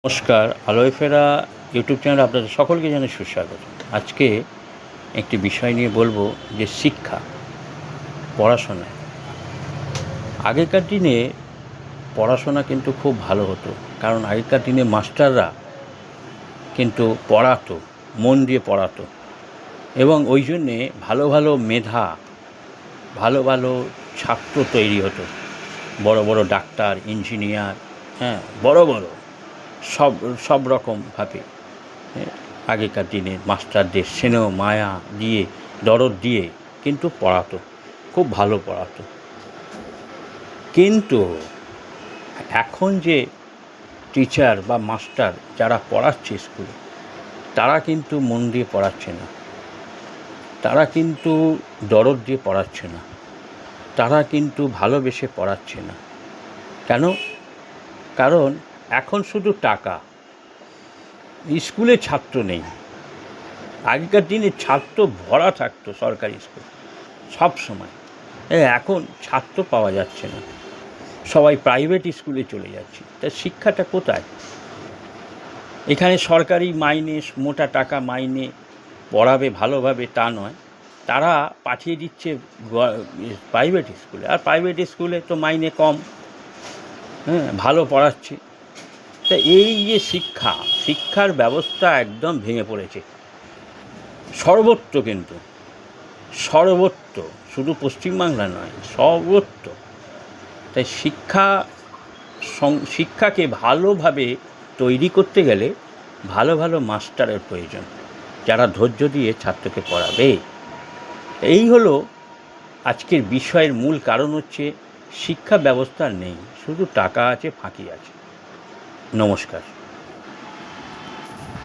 নমস্কার, আলোয় ফেরা ইউটিউব চ্যানেলে আপনাদের সকলকে জানাই সুস্বাগত। আজকে একটি বিষয় নিয়ে বলবো যে শিক্ষা, পড়াশোনা। আগেকার দিনে পড়াশোনা কিন্তু খুব ভালো হতো, কারণ আগেকার দিনে মাস্টাররা কিন্তু পড়াতো, মন দিয়ে পড়াতো, এবং ওই জন্যে ভালো ভালো মেধা, ভালো ভালো ছাত্র তৈরি হতো। বড় বড় ডাক্তার, ইঞ্জিনিয়ার, বড় বড় সব সব রকমভাবে আগেকার দিনে মাস্টারদের স্নেহ মায়া দিয়ে, দরদ দিয়ে কিন্তু পড়াতো, খুব ভালো পড়াতো। কিন্তু এখন যে টিচার বা মাস্টার যারা পড়াচ্ছে স্কুলে, তারা কিন্তু মন দিয়ে পড়াচ্ছে না, তারা কিন্তু দরদ দিয়ে পড়াচ্ছে না, তারা কিন্তু ভালোবেসে পড়াচ্ছে না। কেন? কারণ এখন শুধু টাকা, স্কুলে ছাত্র নেই। আগেকার দিনে ছাত্র ভরা থাকতো সরকারি স্কুল সব সময়। এখন ছাত্র পাওয়া যাচ্ছে না, সবাই প্রাইভেট স্কুলে চলে যাচ্ছে। তা শিক্ষাটা কোথায়? এখানে সরকারি মাইনে, মোটা টাকা মাইনে পড়াবে ভালোভাবে তা নয়, তারা পাঠিয়ে দিচ্ছে প্রাইভেট স্কুলে। আর প্রাইভেট স্কুলে তো মাইনে কম, ভালো পড়াচ্ছে। তা এই যে শিক্ষার ব্যবস্থা একদম ভেঙে পড়েছে সর্বত্র, কিন্তু সর্বত্র, শুধু পশ্চিমবাংলা নয়, সর্বত্র। তাই শিক্ষাকে ভালোভাবে তৈরি করতে গেলে ভালো ভালো মাস্টারের প্রয়োজন, যারা ধৈর্য দিয়ে ছাত্রকে পড়াবে। এই হলো আজকের বিষয়ের মূল কারণ। হচ্ছে শিক্ষা ব্যবস্থা নেই, শুধু টাকা আছে, ফাঁকি আছে। নমস্কার।